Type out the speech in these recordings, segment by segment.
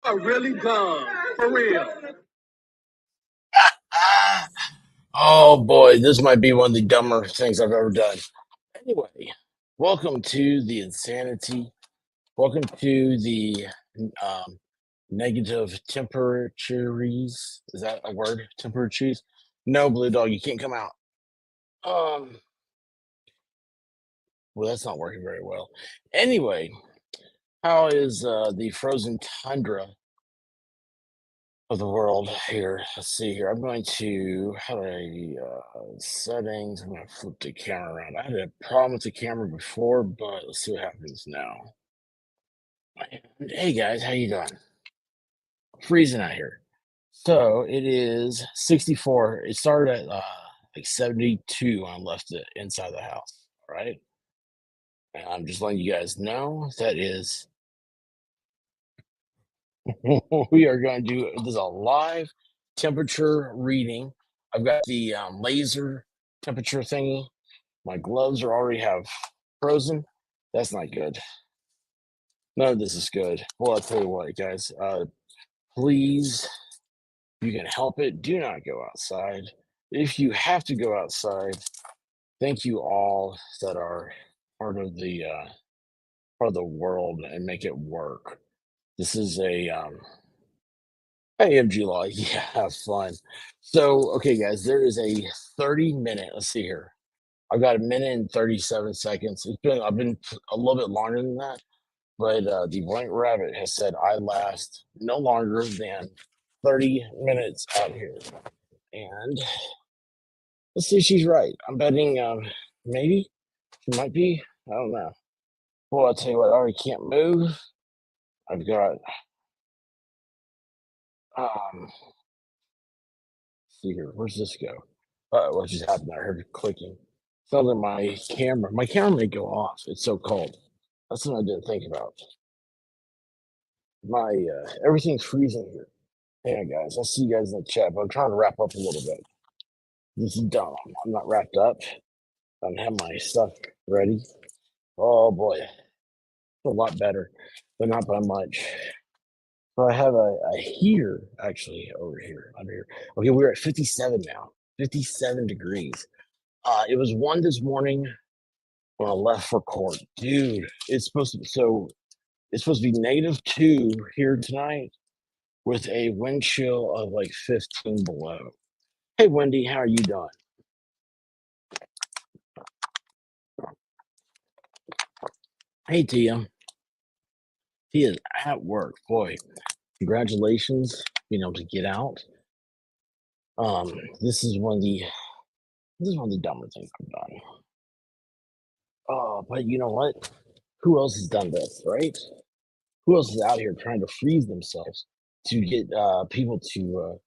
are really dumb. For real. Ah, oh boy, this might be one of the dumber things I've ever done. Anyway, welcome to the insanity. Welcome to the um, negative temperatures. Is that a word? Temperatures? No, Blue Dog, you can't come out. Um, well, that's not working very well. Anyway, how is the frozen tundra of the world here? Let's see here. I'm going to how do I settings? I'm going to flip the camera around. I had a problem with the camera before, but let's see what happens now. And, hey guys, how you doing? Freezing out here. So it is 64. It started at like 72 when I left it inside the house. All right. And I'm just letting you guys know that is we are going to do this is a live temperature reading. I've got the laser temperature thingy. My gloves are already have frozen. That's not good. None of this is good. Well, I'll tell you what, guys. Please, you can help it. Do not go outside. If you have to go outside, thank you all that are part of the world and make it work. This is a AMG law. Yeah, have fun. So, okay, guys, there is a 30-minute. Let's see here. I've got a minute and 37 seconds. I've been a little bit longer than that, but the Blank Rabbit has said I last no longer than 30 minutes out here. And let's see if she's right. I'm betting maybe she might be. I don't know. Well, I'll tell you what, I already can't move. I've got see here, where's this go? What just happened? I heard it clicking. Sounds like my camera may go off. It's so cold. That's something I didn't think about. My everything's freezing here. Hey guys, I'll see you guys in the chat, but I'm trying to wrap up a little bit. This is dumb. I'm not wrapped up. I don't have my stuff ready. Oh boy, a lot better, but not by much. So I have a heater actually over here, under here. Okay, we're at 57 now. 57 degrees. It was one this morning when I left for court. Dude, it's supposed to be -2 here tonight with a wind chill of like 15 below. Hey Wendy, how are you doing? Hey Tia. Tia's at work. Boy, congratulations being able to get out. Um, this is one of the dumber things I've done. Oh, but you know what? Who else has done this, right? Who else is out here trying to freeze themselves to get people to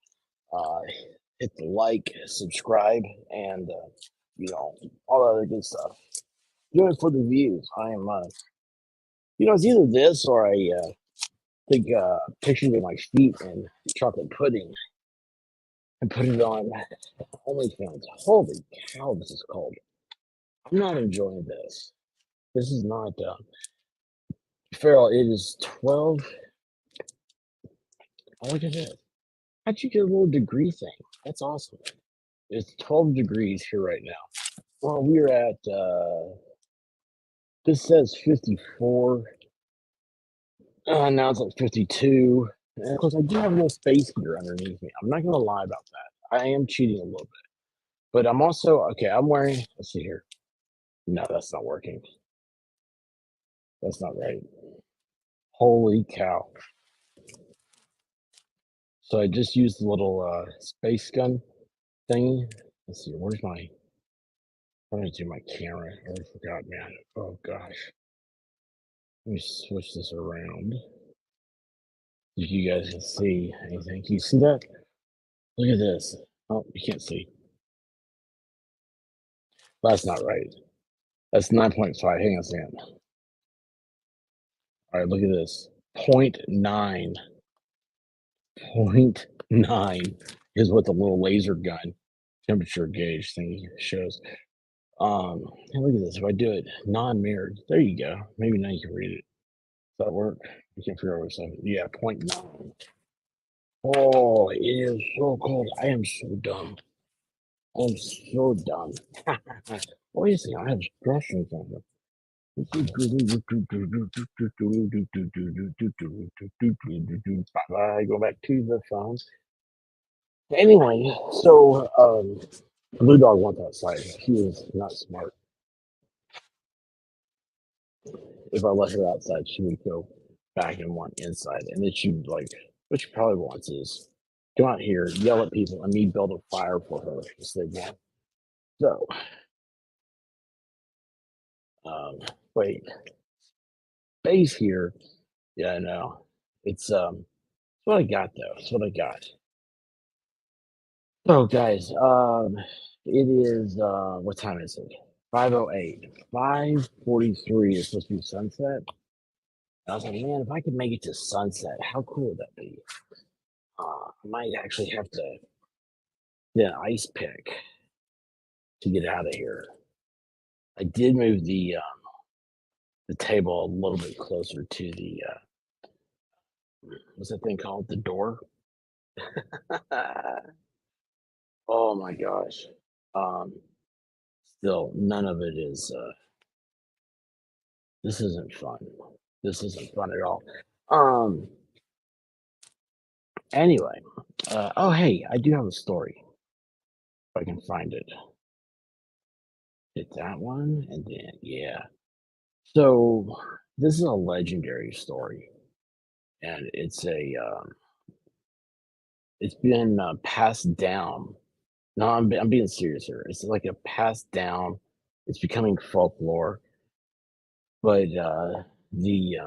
hit the like, subscribe, and all that other good stuff. Do it for the views. I am, it's either this or I take pictures of my feet and chocolate pudding and put it on OnlyFans. Holy cow, this is cold. I'm not enjoying this. This is not. Farrell, it is 12. Oh, look at this. How'd you get a little degree thing? That's awesome. It's 12 degrees here right now. Well, we're at, this says 54. Now it's at 52. And of course, I do have a little space heater underneath me. I'm not going to lie about that. I am cheating a little bit. But I'm also, okay, I'm wearing, let's see here. No, that's not working. That's not right. Holy cow. So I just used the little space gun thingy. Let's see, where's my, I'm gonna do my camera. I already forgot, man. Oh gosh. Let me switch this around. If you guys can see anything. Can you see that? Look at this. Oh, you can't see. That's not right. That's 9.5. Hang on a second. All right, look at this. 0.9. 0.9 is what the little laser gun temperature gauge thing shows. Hey, look at this. If I do it non-mirrored, there you go. Maybe now you can read it. that work? I can't figure out what it's Yeah, 0.9. Oh, it is so cold. I am so dumb. I'm so dumb. Wait a second, I have instructions on them. Bye-bye. Go back to the phone. Anyway, so Blue Dog wants outside. He is not smart. If I let her outside, she would go back and want inside. And then she would like, what she probably wants is come out here, yell at people, and me build a fire for her instead. Yeah. So, wait, base here. Yeah, I know. It's what I got though. It's what I got. So, guys, it is what time is it? 5:08. 5:43 is supposed to be sunset. I was like, man, if I could make it to sunset, how cool would that be? I might actually have to get an ice pick to get out of here. I did move the table a little bit closer to the what's that thing called? The door. Oh my gosh. Um, Still, none of it is. This isn't fun. This isn't fun at all. Um. Anyway. Oh hey, I do have a story. If I can find it. Hit that one, and then yeah. So this is a legendary story, and it's been passed down. No, I'm being serious here. It's like a passed down. It's becoming folklore, but the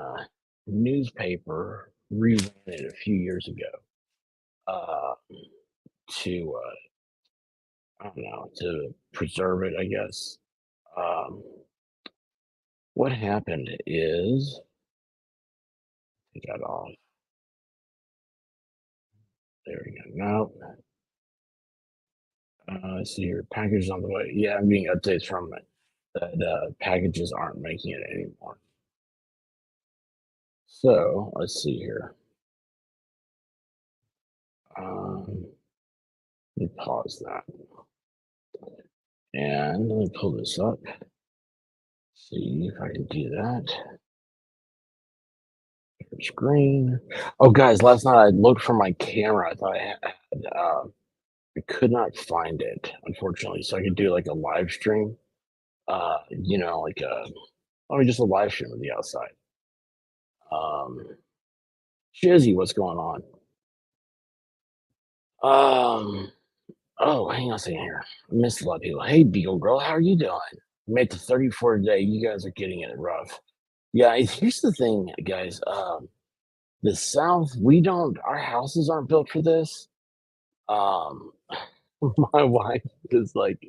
newspaper reran it a few years ago uh, to I don't know, to preserve it, I guess. Um, what happened is I got off. There we go. No, let's see here. Package on the way. Yeah, I'm getting updates from it that packages aren't making it anymore. So let's see here. Let me pause that and let me pull this up. See if I can do that. Screen. Oh, guys, last night I looked for my camera. I thought I had. I could not find it, unfortunately. So I could do like a live stream. Like just a live stream of the outside. Um, Shizzy, what's going on? Um, oh, hang on a second here. I missed a lot of people. Hey, Beagle Girl, how are you doing? Made to 34 today. You guys are getting it rough. Yeah, here's the thing, guys. The South, our houses aren't built for this. Um, my wife is like,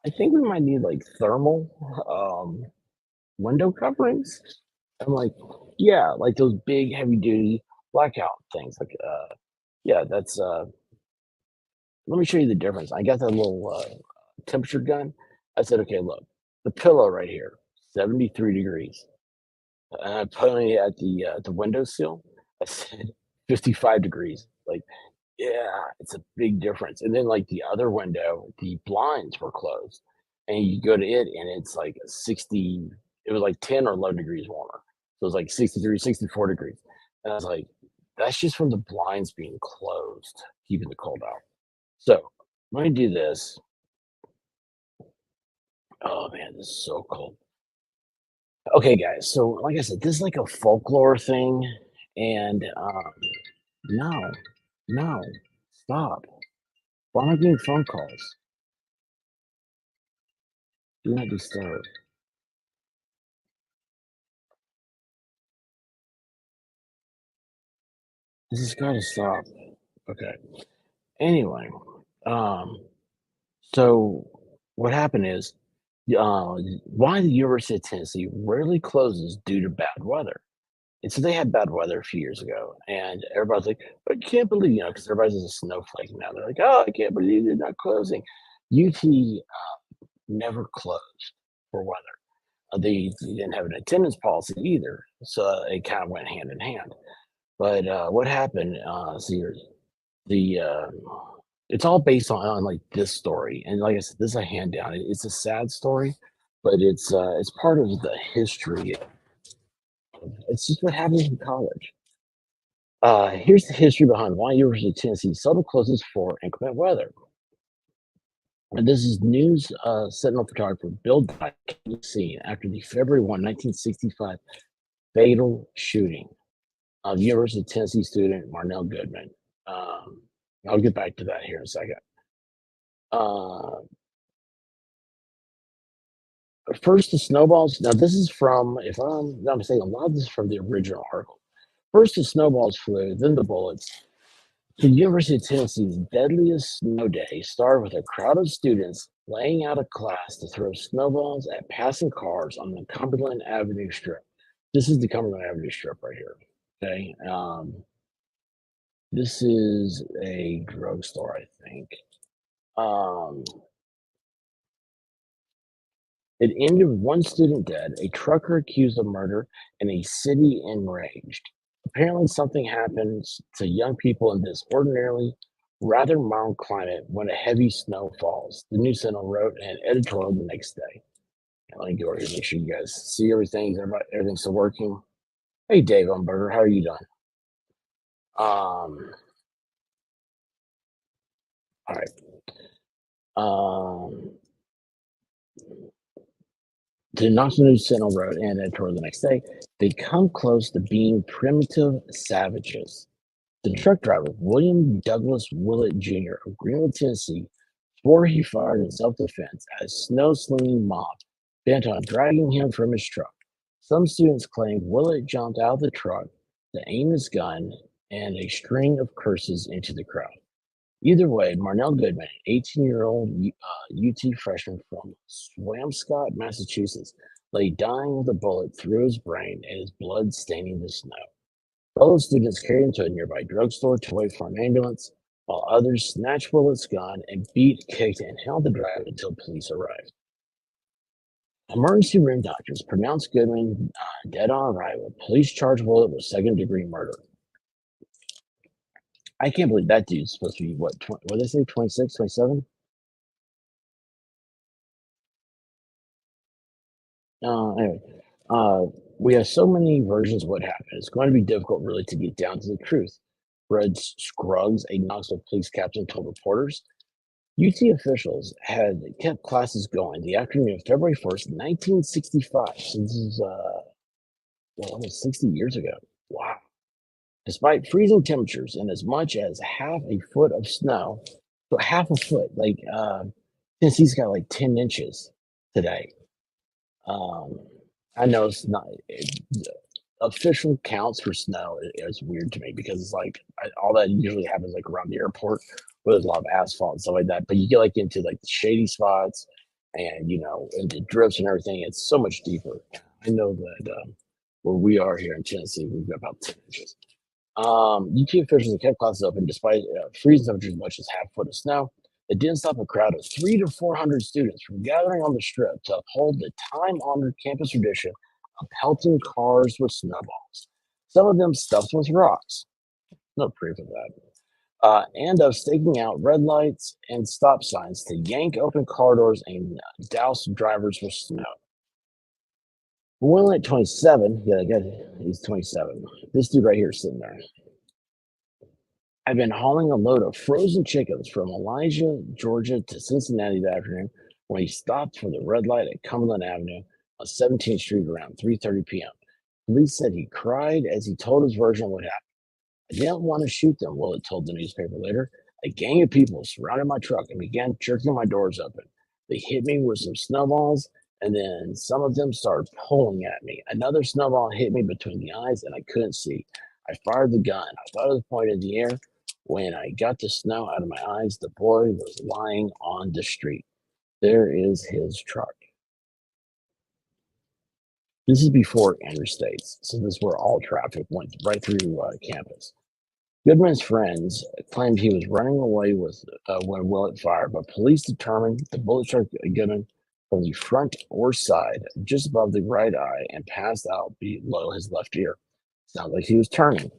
I think we might need like thermal window coverings. I'm like, yeah, like those big heavy duty blackout things. Like, yeah, that's let me show you the difference. I got that little temperature gun. I said, okay, look, the pillow right here, 73 degrees. And I put it at the windowsill. I said 55 degrees. Like, yeah, it's a big difference. And then like the other window, the blinds were closed. And you go to it and it's like 60, it was like 10 or 11 degrees warmer. So it was like 63, 64 degrees. And I was like, that's just from the blinds being closed, keeping the cold out. So let me do this. Oh man, this is so cold. Okay, guys. So like I said, this is like a folklore thing. And no, no, stop. Why am I getting phone calls? Do not disturb. This has got to stop. Okay. Anyway, um, so what happened is, why the University of Tennessee rarely closes due to bad weather. And so they had bad weather a few years ago, and everybody's like, I can't believe, because everybody's a snowflake now. They're like, oh, I can't believe they're not closing. UT never closed for weather. They didn't have an attendance policy either, so it kind of went hand in hand. But what happened? See, the it's all based on like this story, and like I said, this is a hand down. It's a sad story, but it's part of the history. It's just what happens in college. Here's the history behind why University of Tennessee seldom closes for inclement weather. And this is news Sentinel photographer Bill Dyke came to the scene after the February 1, 1965 fatal shooting of University of Tennessee student Marnell Goodman. Um, I'll get back to that here in a second. Uh, First, the snowballs. Now, this is from, if I'm not mistaken, a lot of this is from the original article. First, the snowballs flew, then the bullets. The University of Tennessee's deadliest snow day started with a crowd of students laying out of class to throw snowballs at passing cars on the Cumberland Avenue Strip. This is the Cumberland Avenue Strip right here. Okay. This is a drugstore, I think. Um, it ended with one student dead, a trucker accused of murder, and a city enraged. Apparently, something happens to young people in this ordinarily rather mild climate when a heavy snow falls. The News Sentinel wrote an editorial the next day. Let me go over here, make sure you guys see everything. Everything's still working. Hey, Dave Umberger, how are you doing? All right. Um, the Knoxville News Sentinel wrote an editorial the next day. They come close to being primitive savages. The truck driver, William Douglas Willett Jr. of Greenwood, Tennessee, swore he fired in self-defense at a snow-slinging mob bent on dragging him from his truck. Some students claimed Willett jumped out of the truck to aim his gun and a string of curses into the crowd. Either way, Marnell Goodman, 18-year-old UT freshman from Swampscott, Massachusetts, lay dying with a bullet through his brain and his blood staining the snow. Fellow students carried him to a nearby drugstore to wait for an ambulance, while others snatched Willett's gun and beat, kicked, and held the driver until police arrived. Emergency room doctors pronounced Goodman dead on arrival. Police charged Willett with second-degree murder. I can't believe that dude's supposed to be, what did they say, 26, 27? Anyway, we have so many versions of what happened. It's going to be difficult, really, to get down to the truth. Fred Scruggs, a Knoxville police captain, told reporters UT officials had kept classes going the afternoon of February 1st, 1965. So this is almost 60 years ago. Wow. Despite freezing temperatures and as much as half a foot of snow, so half a foot, like Tennessee's got like 10 inches today. I know it's not official counts for snow is weird to me because it's like all that usually happens like around the airport where there's a lot of asphalt and stuff like that. But you get like into like the shady spots and into drifts and everything. It's so much deeper. I know that where we are here in Tennessee, we've got about 10 inches. UT officials have kept classes open despite freezing temperatures as much as half a foot of snow. It didn't stop a crowd of 300 to 400 students from gathering on the strip to uphold the time-honored campus tradition of pelting cars with snowballs. Some of them stuffed with rocks. No proof of that. And of staking out red lights and stop signs to yank open car doors and douse drivers with snow. One at 27, he's 27. This dude right here is sitting there. I've been hauling a load of frozen chickens from Elijah, Georgia to Cincinnati that afternoon when he stopped for the red light at Cumberland Avenue on 17th Street around 3:30 p.m. Police said he cried as he told his version of what happened. I didn't want to shoot them, Willett told the newspaper later. A gang of people surrounded my truck and began jerking my doors open. They hit me with some snowballs, and then some of them started pulling at me. Another snowball hit me between the eyes, and I couldn't see. I fired the gun. I thought it was pointed in the air. When I got the snow out of my eyes, the boy was lying on the street. There is his truck. This is before interstates, so this is where all traffic went right through campus. Goodman's friends claimed he was running away with when Willett fired, but police determined the bullet struck Goodman from the front or side, just above the right eye, and passed out below his left ear. Sounded like he was turning.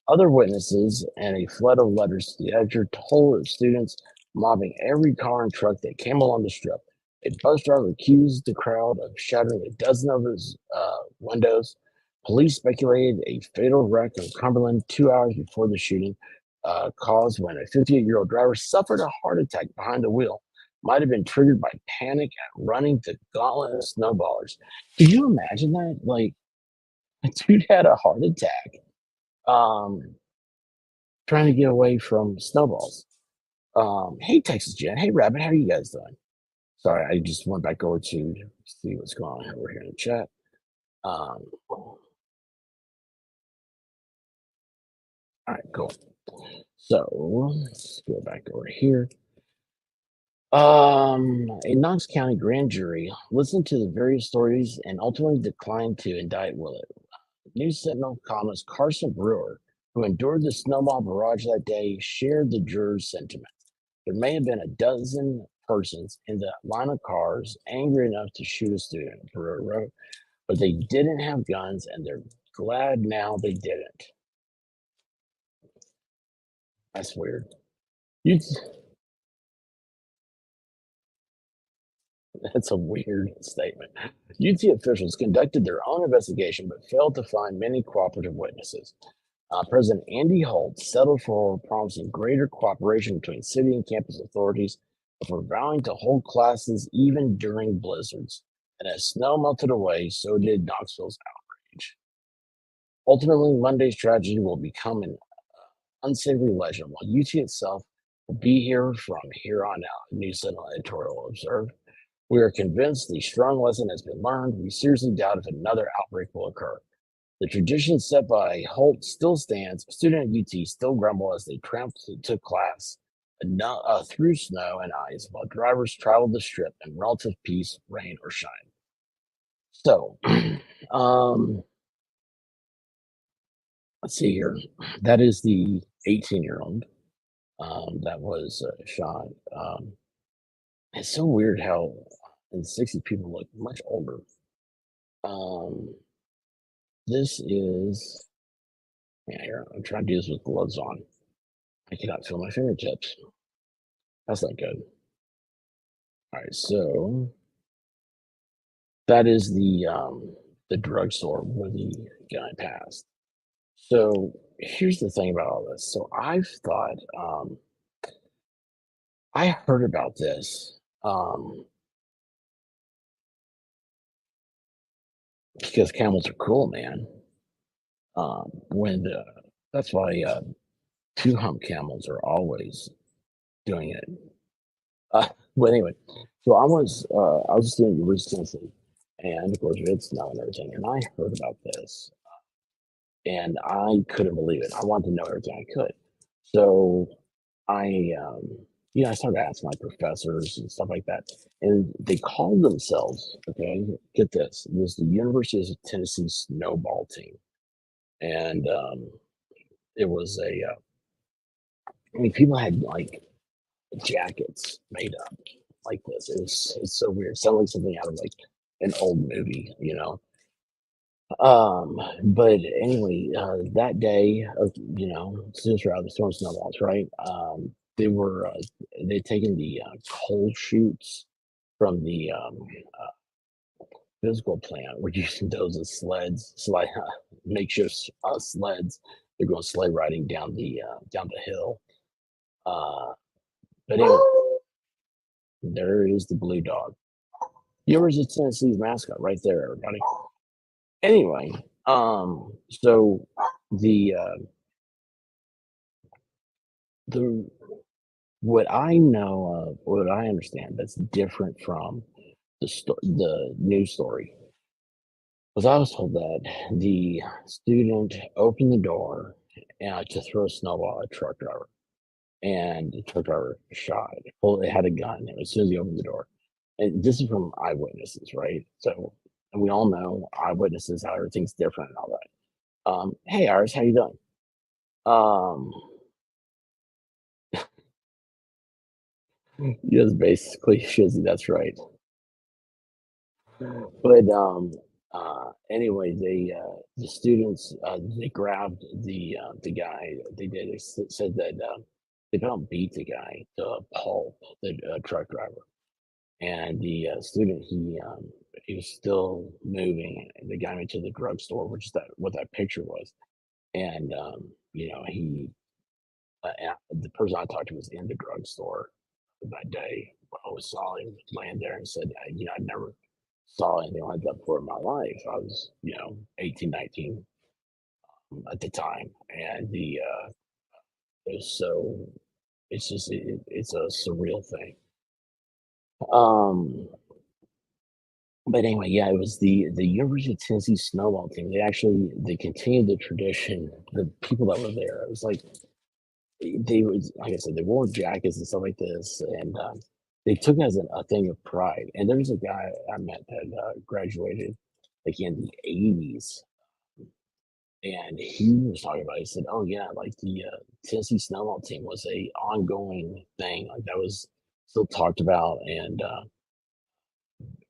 Other witnesses and a flood of letters to the editor told of students mobbing every car and truck that came along the strip. A bus driver accused the crowd of shattering a dozen of his windows. Police speculated a fatal wreck in Cumberland 2 hours before the shooting caused when a 58-year-old driver suffered a heart attack behind the wheel. Might have been triggered by panic at running the gauntlet of snowballers. Could you imagine that? Like, a dude had a heart attack um, trying to get away from snowballs. Hey, Texas Jen. Hey, Rabbit. How are you guys doing? Sorry, I just went back over to see what's going on over here in the chat. All right, cool. So let's go back over here. A Knox County grand jury listened to the various stories and ultimately declined to indict Willett. News Sentinel columnist Carson Brewer, who endured the snowball barrage that day, shared the jurors' sentiment. There may have been a dozen persons in the line of cars angry enough to shoot a student, Brewer wrote, but they didn't have guns and they're glad now they didn't. That's weird. You, that's a weird statement. UT officials conducted their own investigation but failed to find many cooperative witnesses. President Andy Holt settled for promising greater cooperation between city and campus authorities, but for vowing to hold classes even during blizzards. And as snow melted away, so did Knoxville's outrage. Ultimately, Monday's tragedy will become an unsavory legend, while UT itself will be here from here on out, News Sentinel editorial observed. We are convinced the strong lesson has been learned. We seriously doubt if another outbreak will occur. The tradition set by Holt still stands. Students at UT still grumble as they tramp to class through snow and ice while drivers travel the strip in relative peace, rain or shine. So, um, let's see here. That is the 18-year-old that was shot. It's so weird how in the 60s people look much older. Um, this is, yeah, here, I'm trying to do this with gloves on. I cannot feel my fingertips. That's not good. All right, so that is the drugstore where the guy passed. So here's the thing about all this. So I've thought I heard about this because camels are cool, man. When that's why two hump camels are always doing it. But anyway, so I was doing University of Tennessee, and of course we had snow and everything, and I heard about this, and I couldn't believe it. I wanted to know everything I could, so I I started asking my professors and stuff like that, and they called themselves, okay, get this, it was the University of Tennessee snowball team, and it was I mean, people had like jackets made up like this. It's so weird. It sounded like something out of like an old movie, you know. But anyway, that day, students were out of the storm snowballs, right? They'd taken the coal chutes from the physical plant. We're using those as sleds, makeshift sleds. They're going sleigh riding down the hill. But anyway, there is the blue dog. Yours is Tennessee's mascot right there, everybody. Anyway, so the the what I know of, what I understand that's different from the news story was I was told that the student opened the door to throw a snowball at a truck driver, and the truck driver shot. Well, it had a gun as soon as he opened the door. And this is from eyewitnesses, right? So, and we all know eyewitnesses how everything's different and all that. Hey, Iris, how you doing? Um, yes, basically, Shizzy, that's right. But anyway, the students they grabbed the guy. They did. Said that they about beat the guy to a pulp, the truck driver, and the student he was still moving. And they got me to the drugstore, which is that what that picture was. And he the person I talked to was in the drugstore that day. I was saw him laying there and said, I never saw anything like that before in my life. I was, 18, 19 at the time. And it was so, it's just, it's a surreal thing. Um, but anyway, yeah, it was the University of Tennessee snowball team. They continued the tradition. The people that were there, it was like they was like I said, they wore jackets and stuff like this, and they took it as a thing of pride. And there was a guy I met that graduated like in the '80s, and he was talking about. He said, "Oh yeah, like the Tennessee snowball team was a ongoing thing. Like that was still talked about, and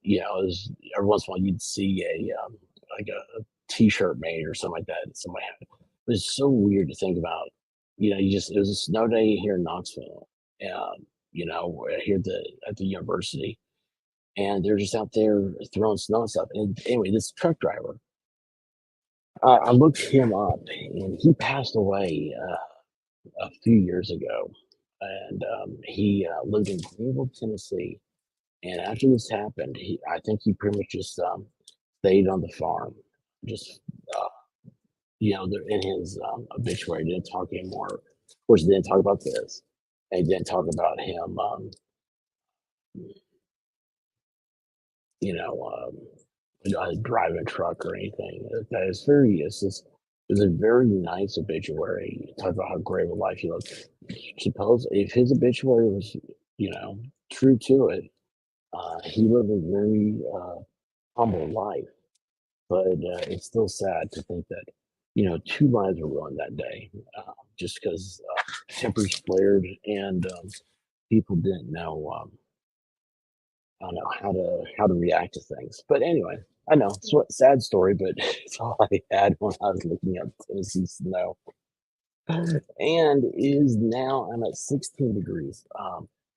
it was every once in a while you'd see like a T-shirt made or something like that. Somebody had. It was so weird to think about. It was a snow day here in Knoxville, here at the university, and they're just out there throwing snow and stuff. And anyway, this truck driver, I looked him up, and he passed away a few years ago, and he lived in Greenville, Tennessee. And after this happened, I think he pretty much just stayed on the farm. Just uh, they're in his obituary. Didn't talk anymore. Of course, he didn't talk about this. And he didn't talk about him. You know, driving a truck or anything. That is very. It's a very nice obituary. Talk about how great of a life he lived. Suppose if his obituary was, you know, true to it, he lived a very humble life. But it's still sad to think that, two lives were ruined that day, just because tempers flared and people didn't know, I don't know how to react to things. But anyway, I know it's a sad story, but it's all I had when I was looking up Tennessee snow. And it is now I'm at 16 degrees.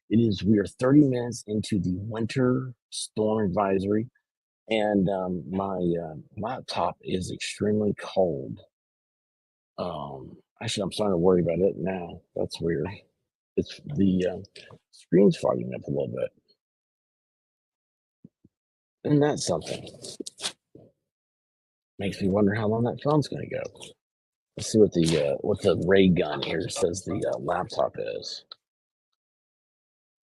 We are 30 minutes into the winter storm advisory, and my laptop is extremely cold. Actually, I'm starting to worry about it now. That's weird. It's the screen's fogging up a little bit, and that's something. Makes me wonder how long that phone's going to go. Let's see what the ray gun here says the laptop is.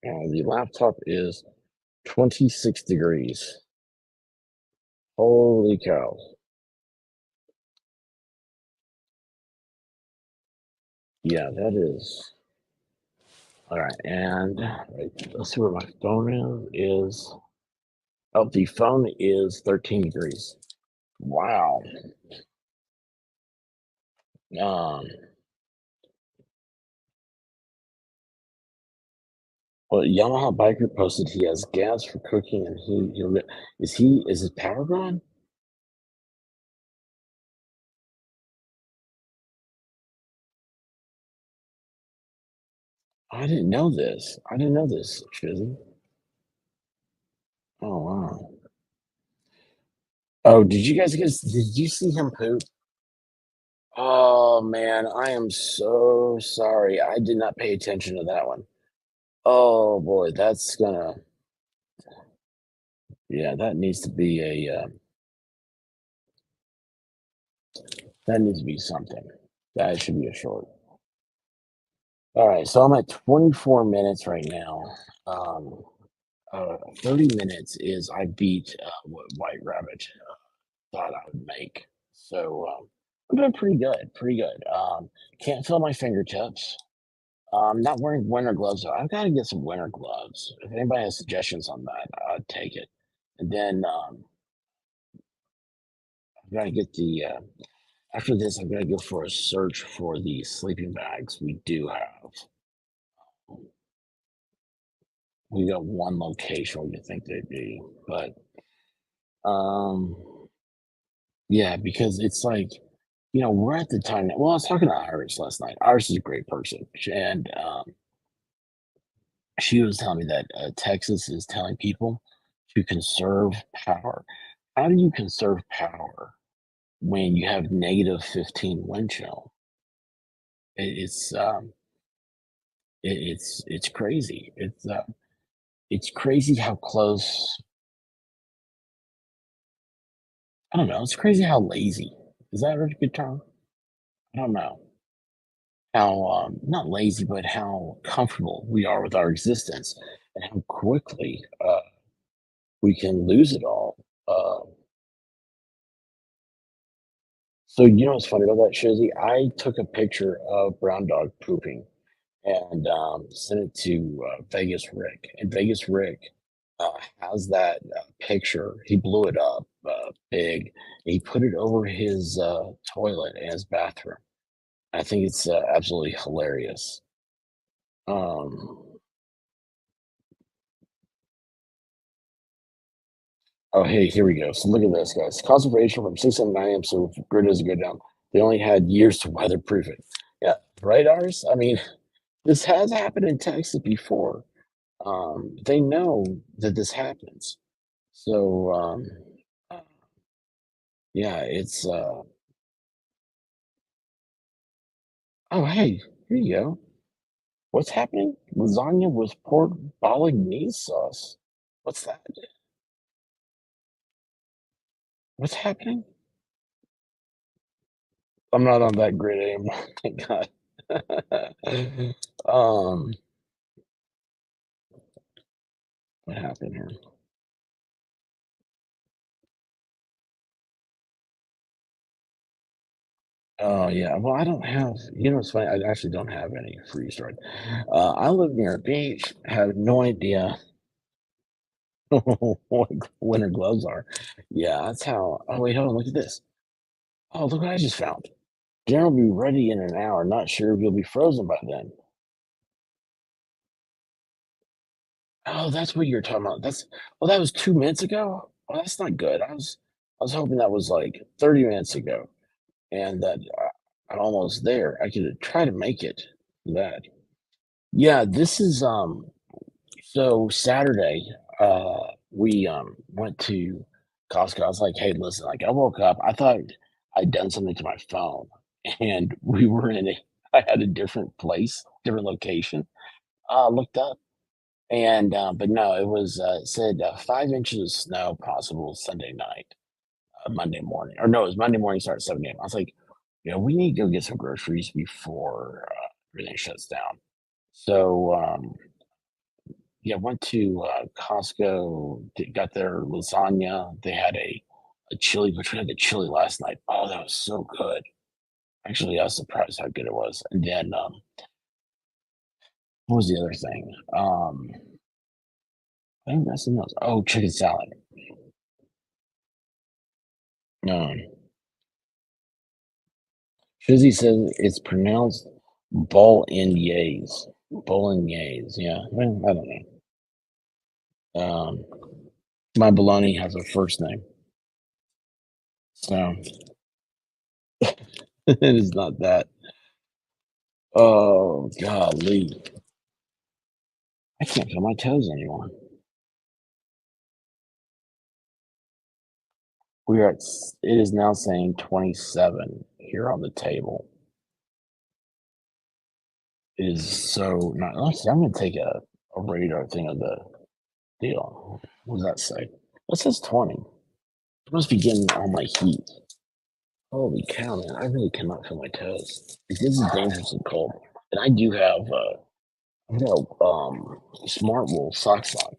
The laptop is 26 degrees. Holy cow! Yeah, that is all right. And let's see where my phone is. Oh, the phone is 13 degrees. Wow. Um, well, Yamaha biker posted he has gas for cooking, and is his power gone? I didn't know this, Shizzy. Oh wow. Oh, did you see him poop? Oh man, I am so sorry. I did not pay attention to that one. Oh boy, yeah, that needs to be something. That should be a short. All right, so I'm at 24 minutes right now. Um, 30 minutes is I beat what White Rabbit thought I would make. So I'm doing pretty good, pretty good. Can't feel my fingertips. I'm not wearing winter gloves. Though. I've got to get some winter gloves. If anybody has suggestions on that, I'd take it. And then I've got to get after this, I'm going to go for a search for the sleeping bags we do have. We got one location where you think they'd be, but Um, yeah, because it's like, we're at the time now. Well, I was talking to Iris last night. Iris is a great person, and she was telling me that Texas is telling people to conserve power. How do you conserve power when you have -15 wind chill? It's it's crazy. It's crazy how close. I don't know. It's crazy how lazy. Is that a good term? I don't know. How not lazy, but how comfortable we are with our existence, and how quickly we can lose it all. So you know what's funny about that, Shizzy? I took a picture of brown dog pooping and sent it to Vegas Rick, and Vegas Rick has that picture. He blew it up big. And he put it over his toilet in his bathroom. I think it's absolutely hilarious. Um, oh, hey, here we go. So look at this, guys. Conservation from 6 a.m. to 9 a.m. So if grid doesn't go down. They only had years to weatherproof it. Yeah, right, ours. I mean, this has happened in Texas before. They know that this happens. So uh, yeah, it's oh hey, here you go. What's happening? Lasagna with pork bolognese sauce. What's that? What's happening? I'm not on that grid anymore. Thank God. um, what happened here? Oh yeah. Well, I don't have. It's funny. I actually don't have any freeze dried. I live near a beach. Have no idea what winter gloves are. Yeah, that's how. Oh wait, hold on. Look at this. Oh, look what I just found. Dinner will be ready in an hour. Not sure if you'll be frozen by then. Oh, that's what you're talking about. That was 2 minutes ago. Oh, that's not good. I was hoping that was like 30 minutes ago, and that I'm almost there. I could try to make it for that. Yeah, this is so Saturday, we went to Costco. I was like, hey, listen, like I woke up, I thought I'd done something to my phone, and we were in a I had a different place, different location. Looked up, and but no, it said 5 inches of snow possible Sunday night, Monday morning, or no, it was Monday morning, start at 7 a.m. I was like, we need to go get some groceries before everything shuts down. So yeah, went to Costco, got their lasagna. They had a chili, which we had the chili last night. Oh, that was so good. Actually, I was surprised how good it was. And then what was the other thing? I think that's something else. Oh, chicken salad. Um, Shizzy says it's pronounced bolognese. Bolognese. Yeah, well, I don't know. My baloney has a first name, so it is not that. Oh, golly. I can't feel my toes anymore. It is now saying 27 here on the table. It is so not, let's see, I'm gonna take a radar thing of the deal. What does that say? It says 20. I must be getting all my heat. Holy cow, man. I really cannot feel my toes. Like, this is dangerously cold. And I do have I've got smart wool socks on.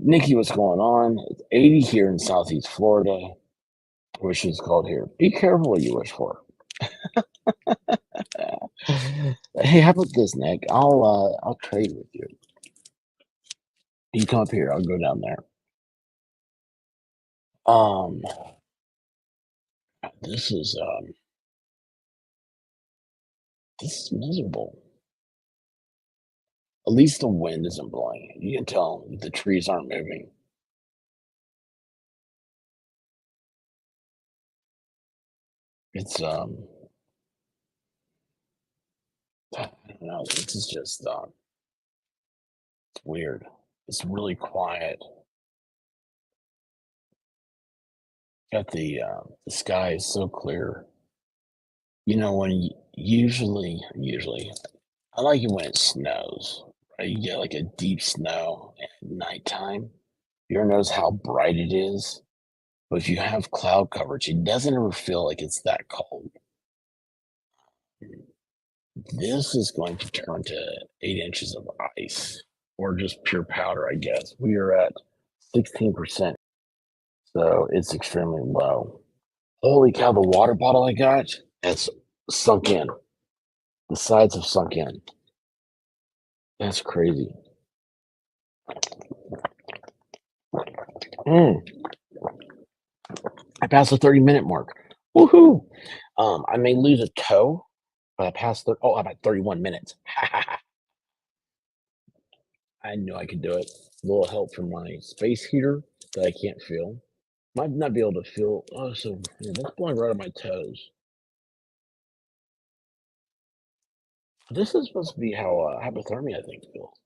Nikki, what's going on? It's 80 here in Southeast Florida, which is called here. Be careful what you wish for. Hey, how about this, Nick? I'll trade with you. You come up here, I'll go down there. Um, this is this is miserable. At least the wind isn't blowing. You can tell the trees aren't moving. It's I don't know. This is just it's weird. It's really quiet. Got the sky is so clear. You know when usually I like it when it snows. Right? You get like a deep snow at nighttime. You ever notice how bright it is? But if you have cloud coverage, it doesn't ever feel like it's that cold. This is going to turn to 8 inches of ice or just pure powder, I guess. We are at 16%, so it's extremely low. Holy cow, the water bottle I got has sunk in. The sides have sunk in. That's crazy. Mm, I passed the 30-minute mark. Woohoo! I may lose a toe, but I passed I'm at 31 minutes. I knew I could do it. A little help from my space heater that I can't feel. Might not be able to feel. Oh, so yeah, that's blowing right on my toes. This is supposed to be how hypothermia, I think, feels.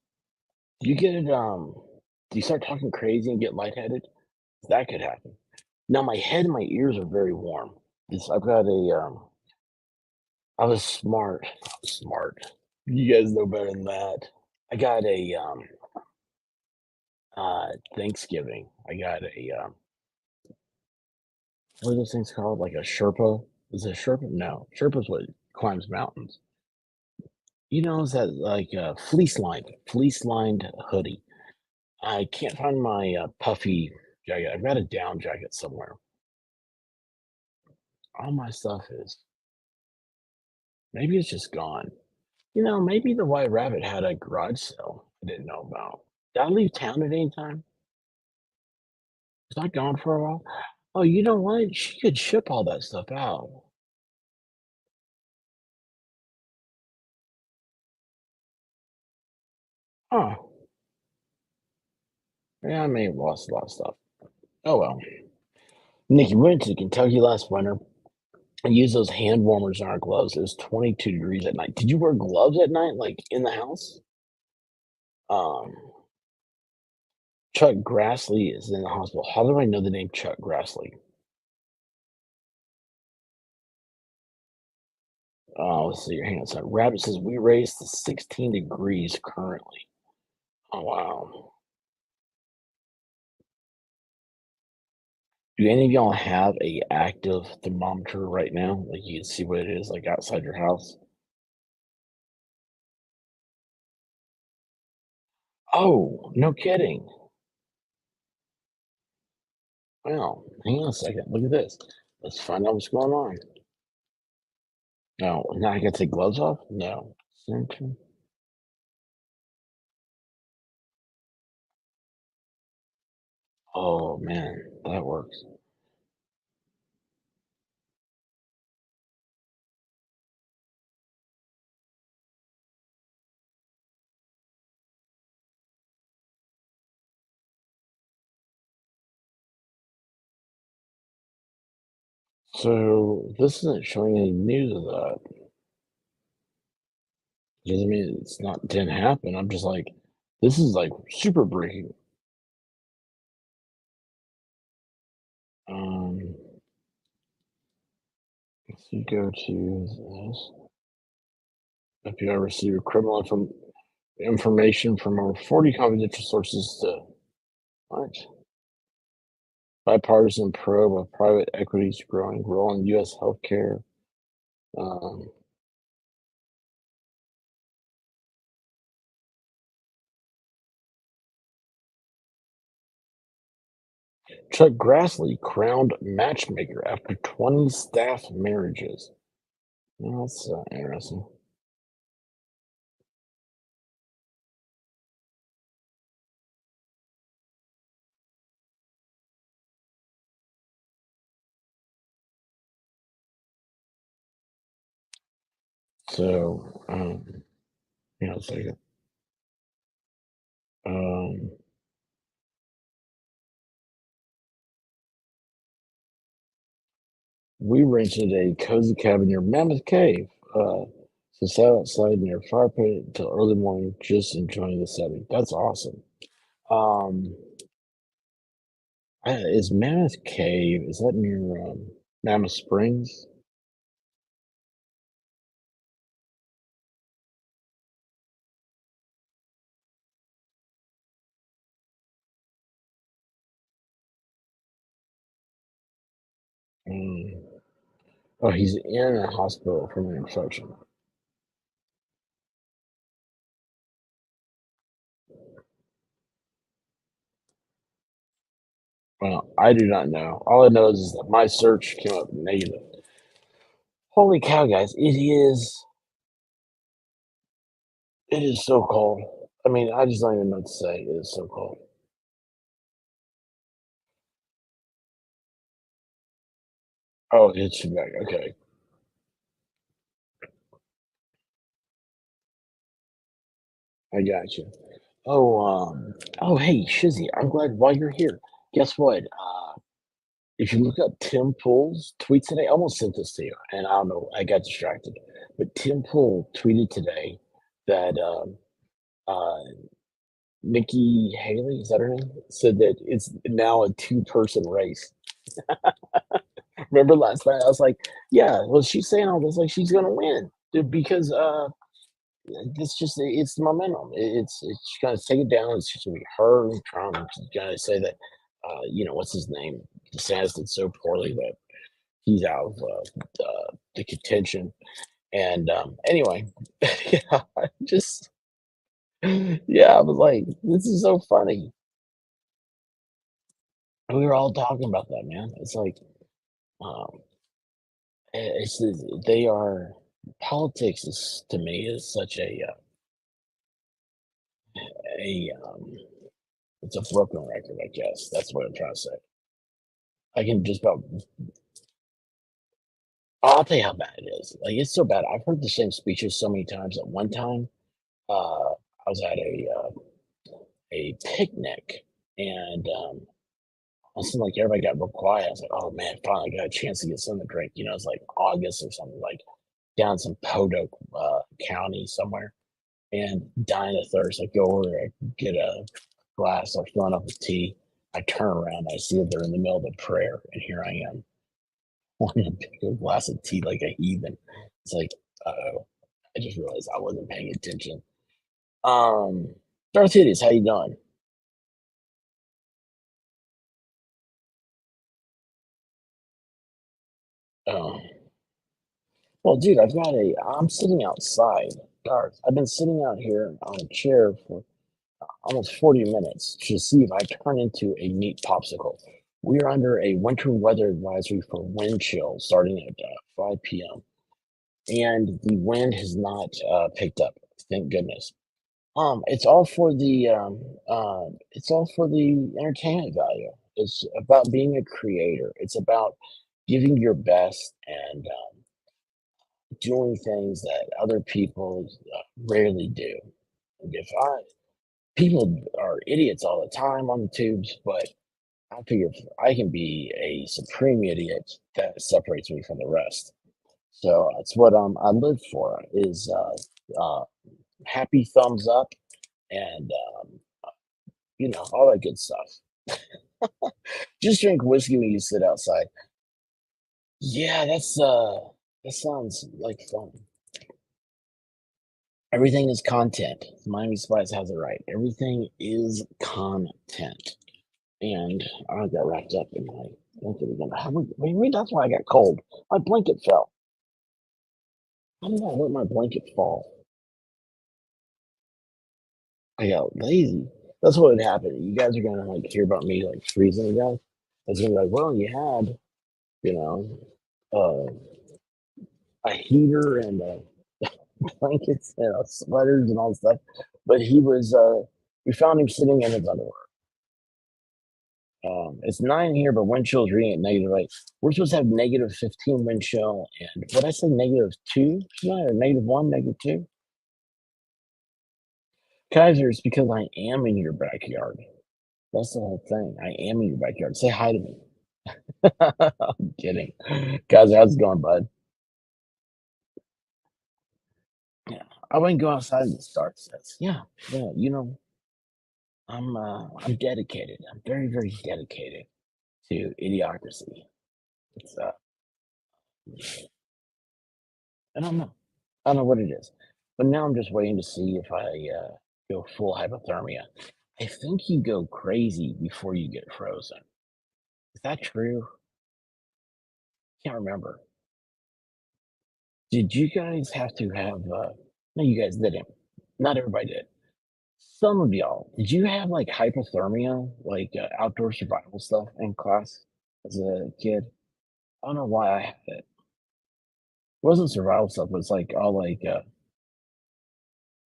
Do you get it? Do you start talking crazy and get lightheaded? That could happen. Now, my head and my ears are very warm. I've got a. I was smart. I was smart. You guys know better than that. I got a Thanksgiving. I got a what are those things called? Like a Sherpa? Is it a Sherpa? No, Sherpa's what climbs mountains. You know, is that like a fleece lined hoodie? I can't find my puffy jacket. I've got a down jacket somewhere. All my stuff is. Maybe it's just gone. You know, maybe the White Rabbit had a garage sale I didn't know about. Did I leave town at any time? Was I gone for a while? Oh, you know what? She could ship all that stuff out. Huh. Yeah, I may have lost a lot of stuff. Oh well. Nikki, we went to Kentucky last winter and used those hand warmers in our gloves. It was 22 degrees at night. Did you wear gloves at night, like in the house? Um, Chuck Grassley is in the hospital. How do I know the name Chuck Grassley? Let's see. Hang on a second. Rabbit says we raised to 16 degrees currently. Oh wow. Do any of y'all have a active thermometer right now? Like you can see what it is like outside your house? Oh, no kidding. Wow. Hang on a second. Look at this. Let's find out what's going on. No, now I gotta take gloves off? No. Center. Oh man, that works. So this isn't showing any news of that. Doesn't mean it's not didn't happen. I'm just like, this is like super breaking. Um, if you go to this, if you ever receive criminal information from over 40 confidential sources to what? Bipartisan probe of private equity's growing role in U.S. healthcare. Um, Chuck Grassley crowned matchmaker after 20 staff marriages. Well, that's interesting. So, hang on a second. Um, We rented a cozy cabin near Mammoth Cave. So sat outside near a fire pit until early morning, just enjoying the setting. That's awesome. Um, is Mammoth Cave, is that near Mammoth Springs? Mm. Oh, he's in a hospital from an infection. Well, I do not know. All I know is that my search came up negative. Holy cow, guys! It is so cold. I mean, I just don't even know what to say. It is so cold. Oh, it's back. Okay, I got you. Oh, oh, hey, Shizzy, I'm glad while you're here. Guess what? If you look up Tim Pool's tweet today, I almost sent this to you, and I don't know, I got distracted. But Tim Pool tweeted today that uh, Nikki Haley, is that her name? Said that it's now a two-person race. Remember last night? I was like, yeah, well, she's saying all this like she's gonna win, dude, because it's just it's the momentum. It's gonna take it down. It's just gonna be her and Trump. She's gonna say that what's his name? DeSantis did so poorly that he's out of the contention. And anyway, yeah, I just yeah, I was like, this is so funny. And we were all talking about that, man. It's like um, they are politics is to me is such a it's a broken record. I guess that's what I'm trying to say. I can just about I'll tell you how bad it is. Like, it's so bad. I've heard the same speeches so many times. At one time, I was at a picnic, and it seemed like everybody got real quiet. I was like, "Oh man, finally got a chance to get something to drink." You know, it's like August or something, like down some Podunk County somewhere, and dying of thirst. I go over, I get a glass, I fill it up with tea. I turn around, I see that they're in the middle of a prayer, and here I am, wanting to take a glass of tea like a heathen. It's like, oh, I just realized I wasn't paying attention. Um, Darth Hideous, how you doing? Oh, well, dude, I'm sitting outside, Darth. I've been sitting out here on a chair for almost 40 minutes to see if I turn into a neat popsicle. We are under a winter weather advisory for wind chill starting at 5 p.m. And the wind has not picked up. Thank goodness. It's all for the entertainment value. It's about being a creator. It's about giving your best and doing things that other people rarely do. And if I people are idiots all the time on the tubes, but I figure if I can be a supreme idiot that separates me from the rest. So that's what I live for is happy thumbs up and all that good stuff. Just drink whiskey when you sit outside. Yeah, that sounds like fun. Everything is content. Miami Spice has it right. Everything is content. And I got wrapped up in my blanket again. Maybe that's why I got cold. My blanket fell. I don't know. I let my blanket fall. I got lazy. That's what would happen. You guys are gonna like hear about me like freezing to death. It's gonna be like, well, you had, you know, uh, a heater and blankets and sweaters and all this stuff. But we found him sitting in his underwear. It's 9 here, but wind chill's reading at -8. We're supposed to have -15 wind chill, and what I say, -2 tonight, or -1, -2? Kaiser, it's because I am in your backyard. That's the whole thing. I am in your backyard. Say hi to me. I'm kidding. Guys, how's it going, bud? Yeah. I wouldn't go outside and start sets. Yeah. Yeah. I'm dedicated. I'm very, very dedicated to idiocracy. It's I don't know. I don't know what it is. But now I'm just waiting to see if I go full hypothermia. I think you go crazy before you get frozen. Is that true? Can't remember. Did you guys have to have no, you guys didn't. Not everybody did. Some of y'all, did you have like hypothermia, like outdoor survival stuff in class as a kid? I don't know why I had it. It wasn't survival stuff, but it's like all like,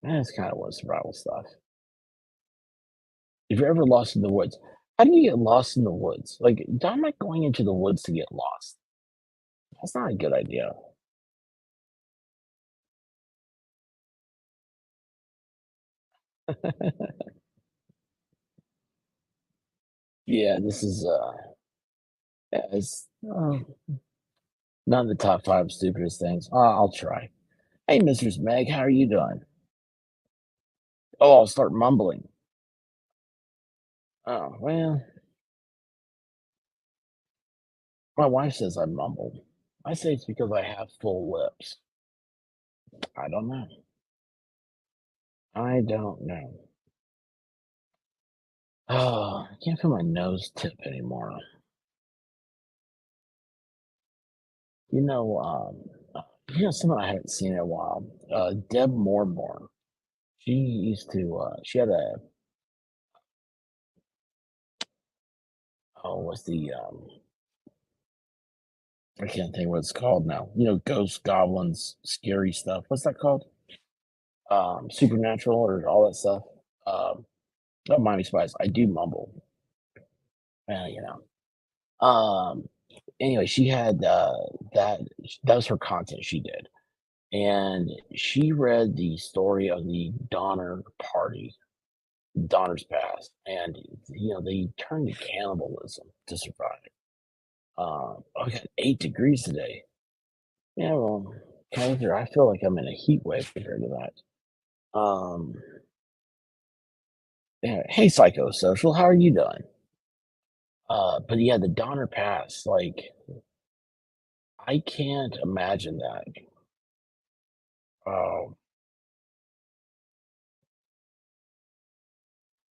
it's kind of was survival stuff. If you're ever lost in the woods, how do you get lost in the woods? Like, I'm not going into the woods to get lost. That's not a good idea. Yeah, this is, yeah, it's not in the top five stupidest things. I'll try. Hey, Mrs. Meg, how are you doing? Oh, I'll start mumbling. Oh, well, my wife says I mumble. I say it's because I have full lips. I don't know. I don't know. Oh, I can't feel my nose tip anymore. You know, someone I haven't seen in a while. Deb Mormore. She used to. She had a. Oh, what's the? I can't think what it's called now. Ghosts, goblins, scary stuff. What's that called? Supernatural or all that stuff. Don't mind me, spice. I do mumble. Uh, you know. Anyway, she had that. That was her content she did, and she read the story of the Donner Party, Donner's Pass, and they turned to cannibalism to survive. I got 8 degrees today. Yeah, well, I feel like I'm in a heat wave compared to that. Yeah, hey, psychosocial, how are you doing? But yeah, the Donner Pass, like, I can't imagine that. Uh,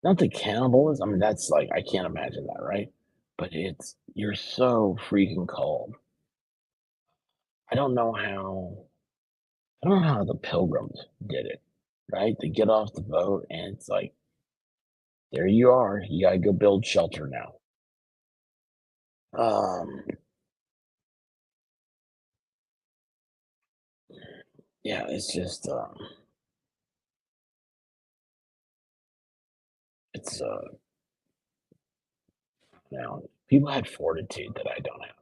Not the cannibalism. I mean, that's like I can't imagine that, right? But you're so freaking cold. I don't know how. I don't know how the Pilgrims did it, right? They get off the boat and it's like, there you are. You gotta go build shelter now. Um, yeah, it's just it's people had fortitude that I don't have.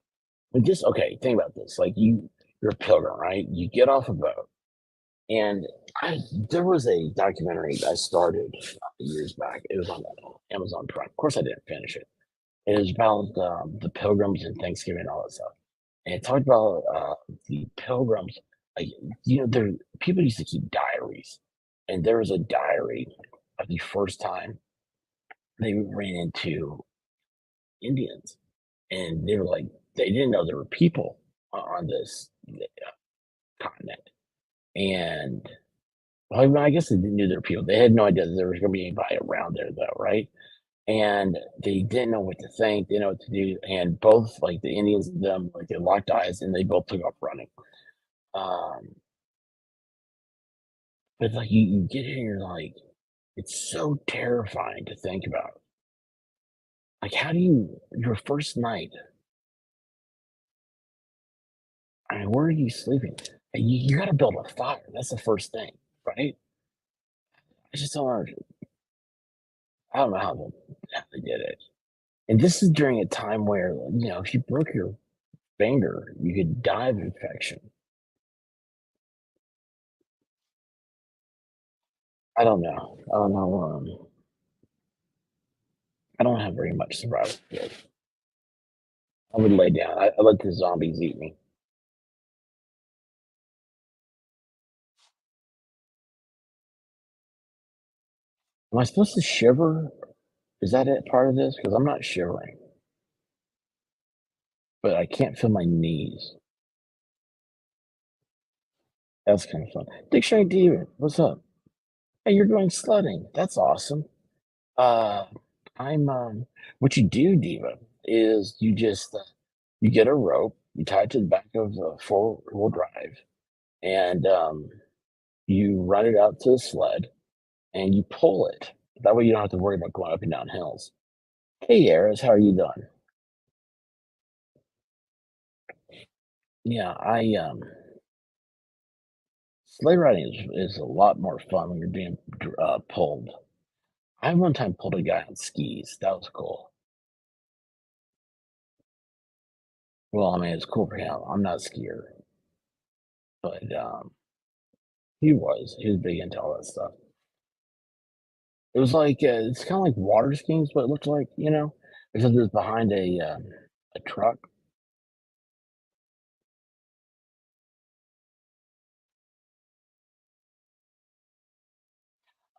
But just okay, think about this. Like you're a pilgrim, right? You get off a boat, and I there was a documentary I started years back. It was on Amazon Prime. Of course, I didn't finish it. It was about the pilgrims and Thanksgiving and all that stuff. And it talked about the pilgrims. Like there people used to keep diaries, and there was a diary of the first time they ran into Indians, and they were like they didn't know there were people on this continent, and well, I mean, I guess they knew there were people. They had no idea that there was going to be anybody around there, though, right? And they didn't know what to think, didn't know what to do. And both, like the Indians and them, like they locked eyes and they both took off running. Um, but like you get here, and you're like, it's so terrifying to think about. Like, how do your first night? I mean, where are you sleeping? And you got to build a fire. That's the first thing, right? I just don't. I don't know how they did it. And this is during a time where, if you broke your finger, you could die of infection. I don't know. I don't know. I don't have very much survival skills. I would lay down. I let the zombies eat me. Am I supposed to shiver? Is that it part of this? Because I'm not shivering, but I can't feel my knees. That's kind of fun. Dictionary Demon, what's up? Hey, you're going sledding. That's awesome. Uh, I'm what you do, Diva, is you just you get a rope, you tie it to the back of the four-wheel drive, and you run it out to the sled, and you pull it. That way, you don't have to worry about going up and down hills. Hey, Eris, how are you doing? Yeah, I sleigh riding is a lot more fun when you're being pulled. I one time pulled a guy on skis. That was cool. Well, I mean, it's cool for him. I'm not a skier, but he was. He was big into all that stuff. It was like it's kind of like water skiing, is what it looked like, except it was behind a truck.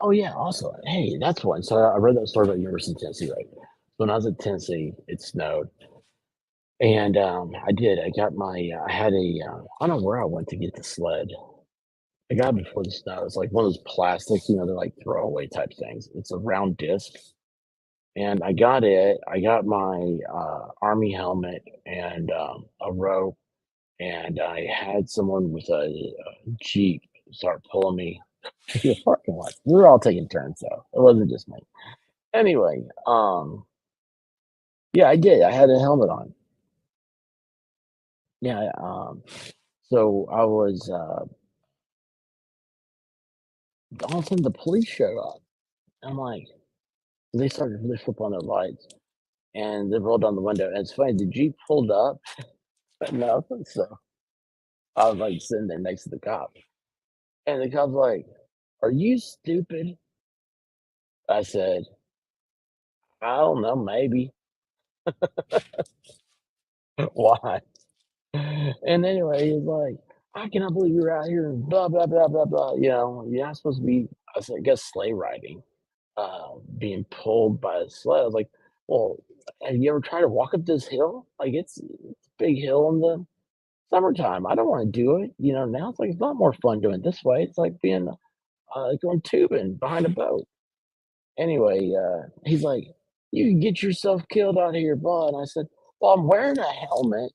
Oh yeah, also, hey, that's one. So I read that story about University of Tennessee, right? So when I was at Tennessee, it snowed, and I did. I got my. I had a. I don't know where I went to get the sled. I got it before the snow. It's like one of those plastic, they're like throwaway type things. It's a round disc, and I got it. I got my army helmet and a rope, and I had someone with a jeep start pulling me to the parking lot. We were all taking turns, though. It wasn't just me. Anyway, yeah, I did. I had a helmet on. Yeah, so I was all of a sudden the police showed up. I'm like, they flip on their lights and they rolled down the window. And it's funny, the Jeep pulled up, but nothing. So I was like sitting there next to the cop. And the cop's like, "Are you stupid?" I said, "I don't know, maybe." Why? And anyway, he's like, "I cannot believe you're out here and blah blah blah blah blah. You're not supposed to be." I said, "I guess sleigh riding, being pulled by a sled." I was like, "Well, have you ever tried to walk up this hill? Like it's a big hill in the summertime. I don't want to do it. Now it's like it's not more fun doing it this way. It's like being going tubing behind a boat." Anyway, he's like, "You can get yourself killed out here, blah." And I said, "Well, I'm wearing a helmet."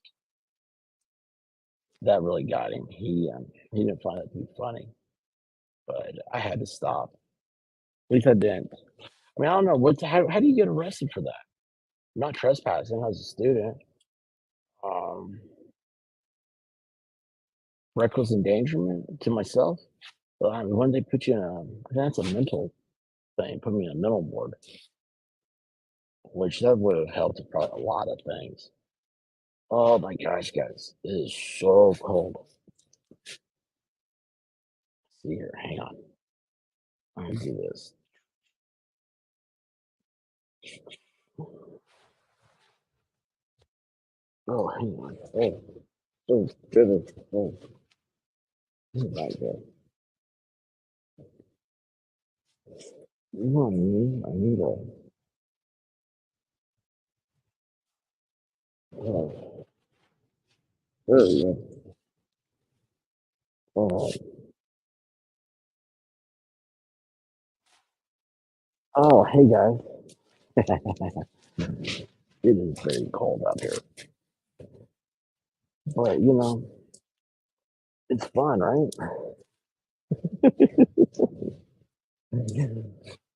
That really got him. He didn't find it to be funny, but I had to stop. At least I didn't. I mean, I don't know how do you get arrested for that? I'm not trespassing as a student. Um, Reckless endangerment to myself. Well, I mean, when they put you in that's a mental thing. Put me in a mental ward, which that would have helped with probably a lot of things. Oh my gosh, guys, it is so cold. See here, hang on. I'm gonna do this. Oh, hang on. Oh, goodness. Oh, this is not good. No, I need a. Oh, there we go. Oh, oh, hey guys. It is very cold out here, but it's fun, right?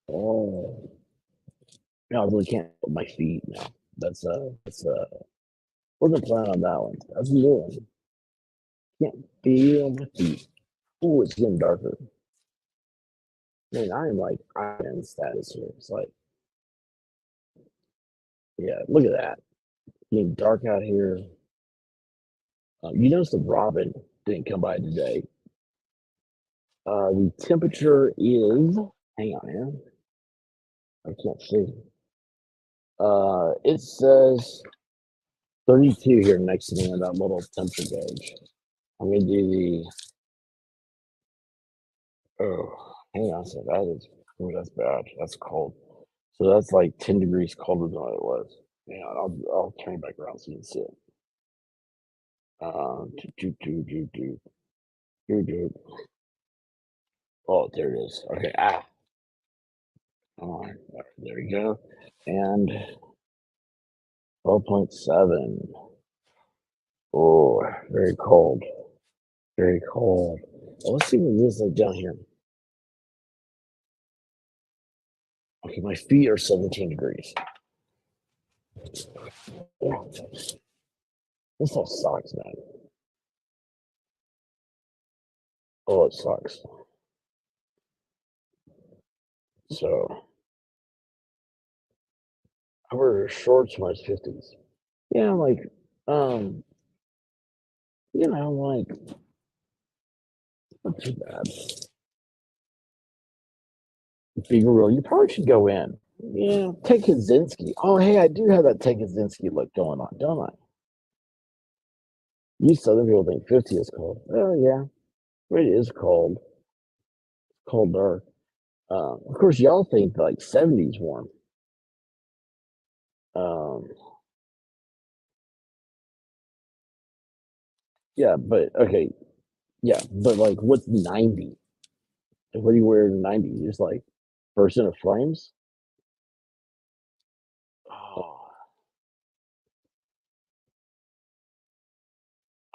Oh, no, I really can't put my feet. No, that's wasn't planning on that one. That's a new one. Can't feel my feet. Oh, it's getting darker. Man, I am like Iron status here. It's like, yeah, look at that. Getting dark out here. You notice the robin didn't come by today. The temperature is. Hang on, man. I can't see. It says 32 here next to me on that little temperature gauge. I'm gonna do the. Oh, hang on a second. That is. Oh, that's bad. That's cold. So that's like 10 degrees colder than what it was. Yeah, I'll turn it back around so you can see it. Do, do, do, do, do, do, do. Oh, there it is. Okay. Come on. There we go. And 12.7. Oh, very cold. Very cold. Well, let's see what this is like down here. Okay, my feet are 17 degrees. Yeah, this all sucks, man. Oh, it sucks. So I wear shorts in my 50s. Yeah, like, um, like not too bad. Be real, you probably should go in. Yeah, take Kaczynski. Oh, hey, I do have that take Kaczynski look going on, don't I? You Southern people think 50 is cold. Oh, yeah, it is cold. Colder. Of course, y'all think like 70s warm. Um, yeah, but okay, yeah, but like, what's 90? Like, what do you wear in 90? Just like burst into flames? Oh,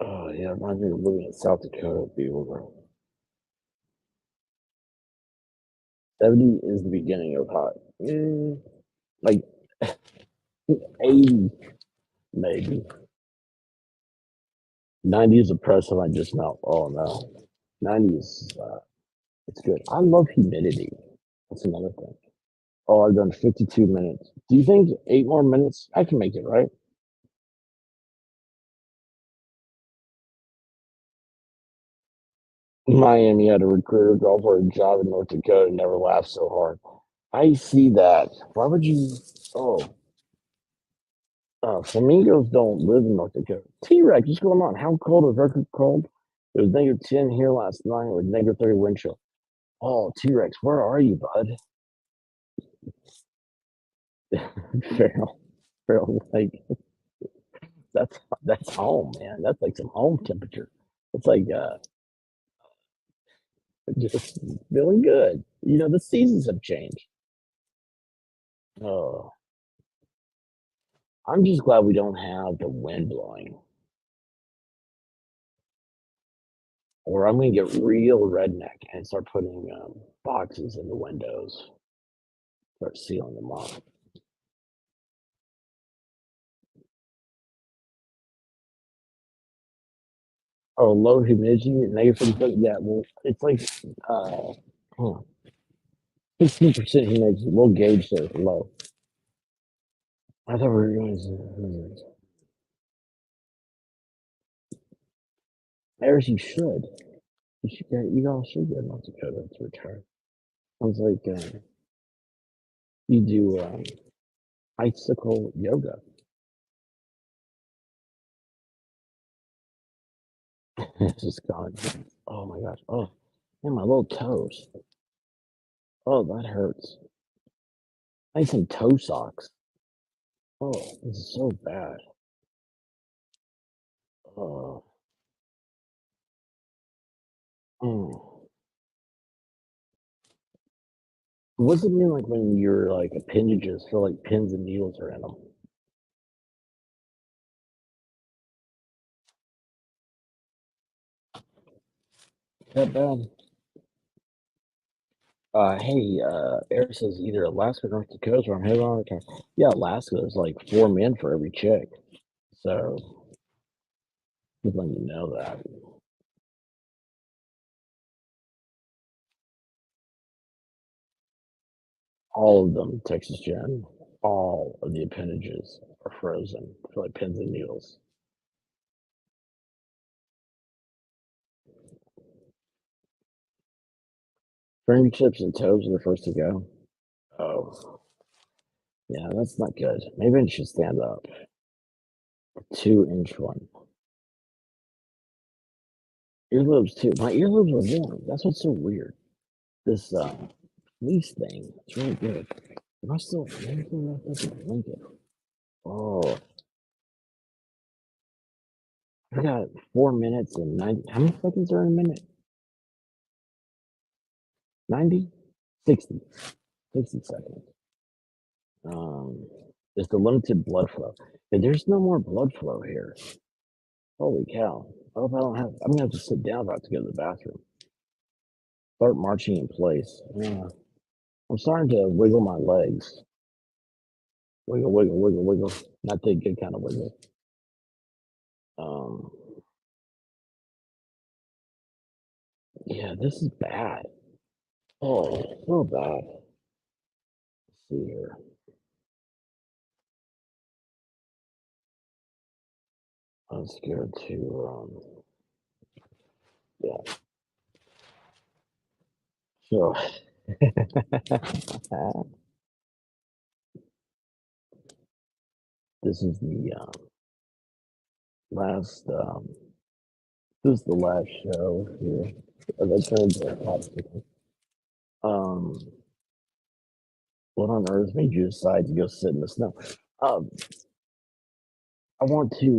oh yeah, reminds me of living in South Dakota, people. 70 is the beginning of hot. Like 80, maybe. 90 is oppressive. I just know. Oh no. 90 is, it's good. I love humidity. That's another thing. Oh, I've done 52 minutes. Do you think 8 more minutes? I can make it, right? Miami had a recruiter go for a job in North Dakota and never laughed so hard. I see that. Why would you? Oh, flamingos don't live in North Dakota. T-Rex, what's going on? How cold is record cold? It was -10 here last night with -30 wind chill. Oh, T-Rex, where are you, bud? Feral, feral, like that's home, man. That's like some home temperature. It's like just feeling good. The seasons have changed. Oh, I'm just glad we don't have the wind blowing, or I'm gonna get real redneck and start putting boxes in the windows, start sealing them off. Oh, low humidity, -50. Yeah, well, it's like 15% humidity. We'll gauge there low. I thought we were going to. As you should. You all should go to North Dakota to retire. Sounds like you do icicle yoga. It's just gone. Oh my gosh. Oh, man, my little toes. Oh, that hurts. I need some toe socks. Oh, this is so bad. Oh. Mm. What's it mean like when your like appendages feel like pins and needles are in them? That bad? Hey, Eric says either Alaska or North Dakota, where I'm headed on. Yeah, Alaska is like 4 men for every chick. So just letting you know that. All of them, Texas Gen, all of the appendages are frozen. Feel like pins and needles. Fingertips and toes are the first to go. Oh, yeah, that's not good. Maybe I should stand up. 2-inch one. Earlobes too. My earlobes are warm. That's what's so weird. This fleece thing, it's really good. Am I still anything left up in the blanket? Oh, I got 4 minutes and 90. How many seconds are in a minute? 90? 60. 60 seconds. It's the limited blood flow. And there's no more blood flow here. Holy cow. I hope I don't have, I'm gonna have to sit down about to go to the bathroom. Start marching in place. Yeah. I'm starting to wiggle my legs. Wiggle, wiggle, wiggle, wiggle. Not the good kind of wiggle. Um, yeah, this is bad. Oh, so bad. Let's see here. I'm scared to, yeah. So, this is the last, this is the last show here. That turned into a popsicle. Um, what on earth made you decide to go sit in the snow? Um, I want to,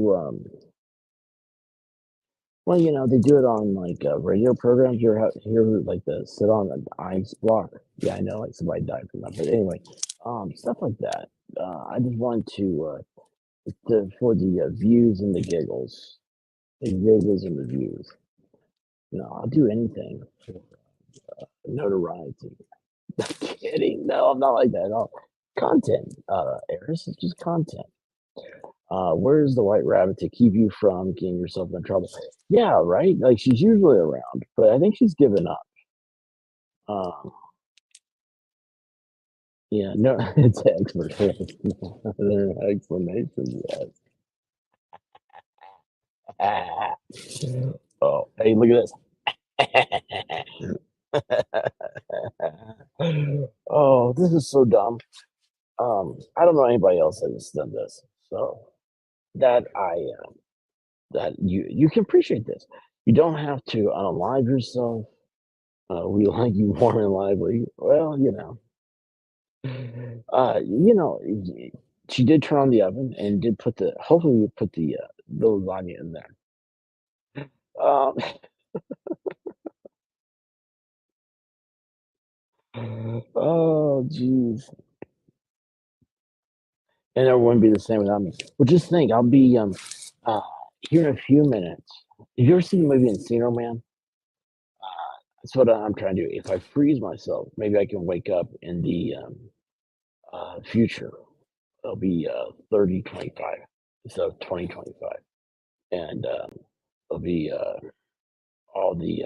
well, they do it on like radio programs. You're here, like the sit on an ice block. Yeah, I know, like somebody died from that. But anyway, stuff like that. I just wanted to for the views and the giggles and the views. I'll do anything for notoriety. Kidding? No, I'm not like that at all. Content, Eris, it's just content. Where's the white rabbit to keep you from getting yourself in trouble? Yeah, right. Like she's usually around, but I think she's given up. Um, yeah, no, it's explanation. Explanation, yes. Oh, hey, look at this. Oh, this is so dumb. I don't know anybody else that has done this, so that that you can appreciate this. You don't have to unalive yourself. We like you warm and lively. Well, she did turn on the oven and did put hopefully you put the lasagna in there. Um, oh, jeez. And it wouldn't be the same without me. Well, just think, I'll be uh, here in a few minutes. Have you ever seen the movie Encino Man? That's what I'm trying to do. If I freeze myself, maybe I can wake up in the future. It'll be 3025 instead of 2025. And it'll be all the,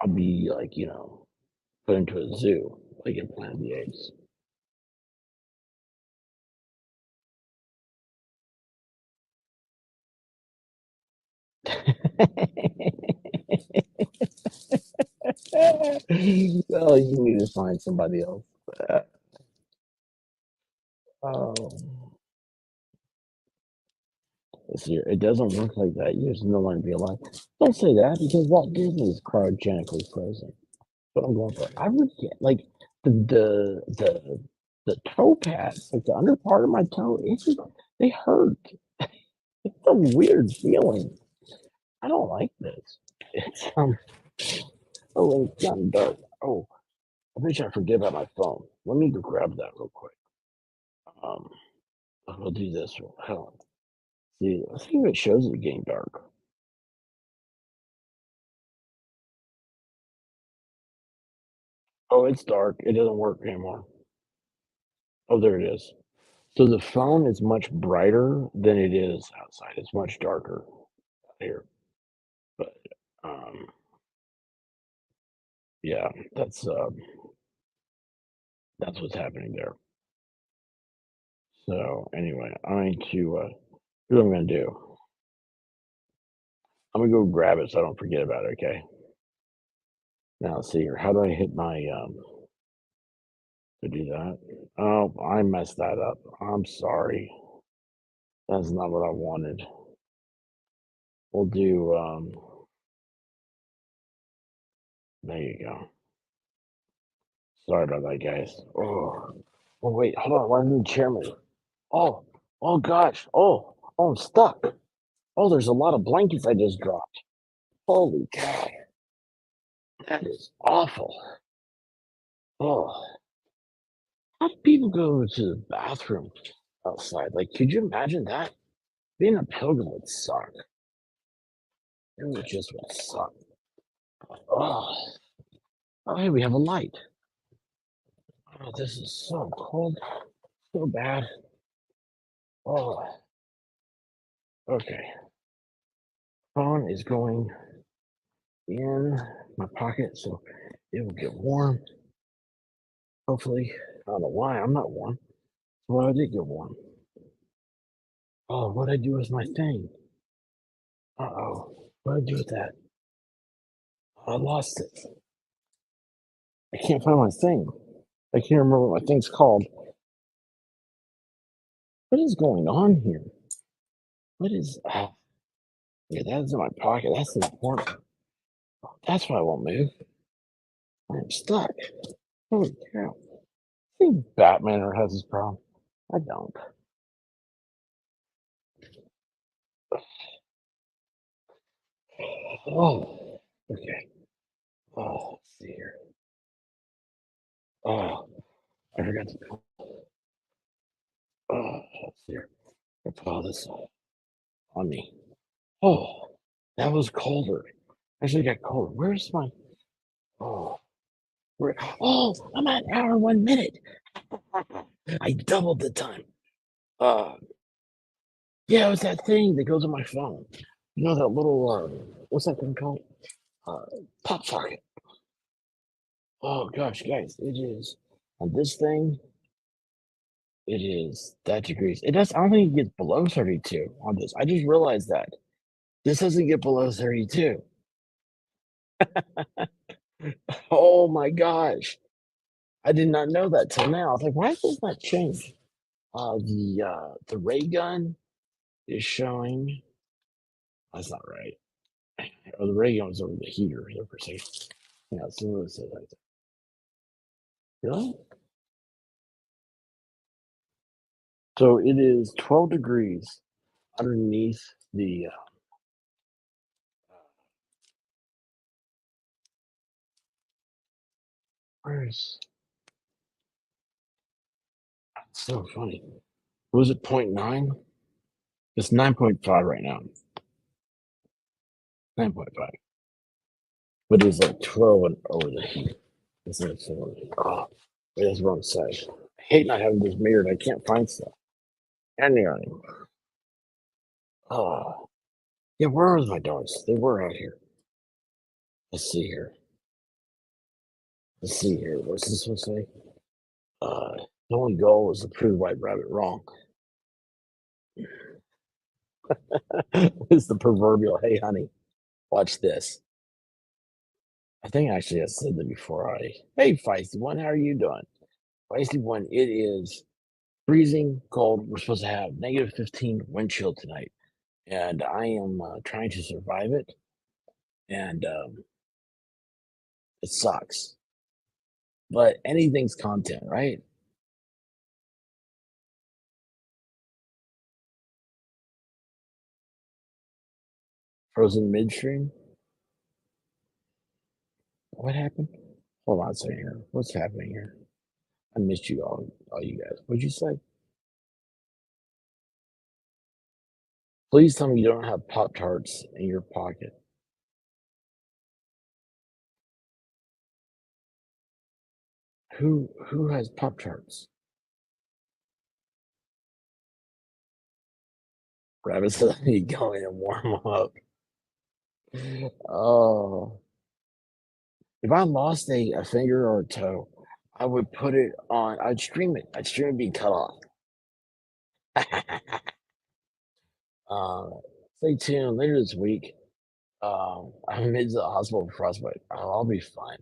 I'll be like, put into a zoo, like in Planet of the Apes. Oh, you need to find somebody else. Oh, let's see here. It doesn't look like that. There's no one to be alive. Don't say that because Walt Disney is cryogenically frozen. What I'm going for. I forget, like the toe pads, like the under part of my toe, they hurt. It's a weird feeling. I don't like this. It's oh, it's gotten dark. Oh, I wish I forget about my phone. Let me go grab that real quick. Um, I'll do this. Hold on. See, let's see if it shows it getting dark. Oh, it's dark. It doesn't work anymore. Oh, there it is. So the phone is much brighter than it is outside. It's much darker here. But yeah, that's what's happening there. So anyway, I need to here's what I'm gonna do. I'm gonna go grab it so I don't forget about it, okay? Now let's see here. How do I hit my to do that. Oh, I messed that up. I'm sorry. That's not what I wanted. We'll do, there you go. Sorry about that, guys. Oh, oh wait, hold on. Why didn't the chairman? Oh, oh gosh. Oh, I'm stuck. Oh, there's a lot of blankets I just dropped. Holy cow. That is awful. Oh, how do people go to the bathroom outside? Like, could you imagine that? Being a pilgrim would suck. It would just would suck. Oh, oh, hey, we have a light. Oh, this is so cold, so bad. Oh, okay. Phone is going in my pocket, so it will get warm. Hopefully, I don't know why I'm not warm. Well, I did get warm. Oh, what did I do with my thing? Uh-oh. What did I do with that? I lost it. I can't find my thing. I can't remember what my thing's called. What is going on here? What is. Oh, yeah, that's in my pocket. That's important. That's why I won't move. I'm stuck. Holy cow. I think Batman has this problem. I don't. Oh, okay. Oh, let's see here. Oh, I forgot to. Oh, let's see here. I put all this on me. Oh, that was colder. Actually, got colder. Where's my? Oh, where? Oh, I'm at an hour and 1 minute. I doubled the time. Uh, yeah, it was that thing that goes on my phone. You know that little what's that thing called? Uh, pop socket. Oh gosh, guys, it is on this thing. It is that degrees. It does. I don't think it gets below 32 on this. I just realized that this doesn't get below 32. Oh my gosh, I did not know that till now. I was like, why does that change? The ray gun is showing. That's not right. Oh, the ray gun was over the heater. The percent. Yeah, so what it says right there. Really? So it is 12 degrees underneath the. Where's so funny? Was it 0.9? It's 9.5 right now. 9.5. But it's like 12 and over the heat. It's like so. Oh, wait, that's the wrong side. I hate not having this mirrored. I can't find stuff. Anyway. Oh, yeah, where are my dogs? They were out here. Let's see here. Let's see here. What's this one say? Uh, the only goal is to prove White Rabbit wrong. It's the proverbial, hey, honey, watch this. I think actually I said that before hey, Feisty One, how are you doing? Feisty One, it is freezing cold. We're supposed to have negative 15 wind chill tonight. And I am trying to survive it. And it sucks. But anything's content, right? Frozen midstream. What happened? Hold on a second here. What's happening here? I missed you all you guys. What'd you say? Please tell me you don't have Pop Tarts in your pocket. Who has Pop Tarts? Rabbit said I need to go in and warm up. Oh, if I lost a finger or a toe, I would put it on. I'd stream it. I'd stream it being cut off. uh, Stay tuned later this week. I'm admitted to the hospital with frostbite. I'll be fine.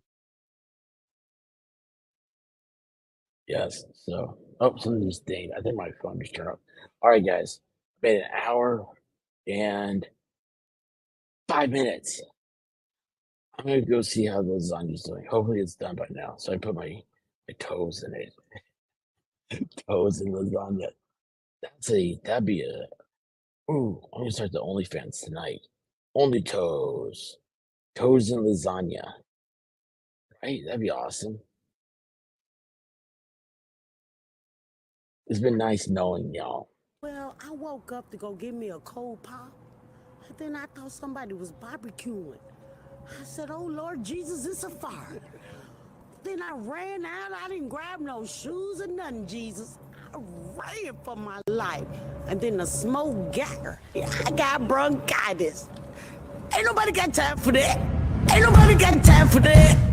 Yes. So, oh, something just dinged. I think my phone just turned off. All right, guys. Made an hour and 5 minutes. I'm gonna go see how the lasagna's doing. Hopefully, it's done by now. So I put my toes in it. Toes in lasagna. That'd be a. Ooh, I'm gonna start the OnlyFans tonight. Only toes. Toes in lasagna. Right? That'd be awesome. It's been nice knowing y'all. Well, I woke up to go get me a cold pop. And then I thought somebody was barbecuing. I said, oh Lord Jesus, it's a fire. Then I ran out. I didn't grab no shoes or nothing, Jesus. I ran for my life. And then the smoke got her. I got bronchitis. Ain't nobody got time for that. Ain't nobody got time for that.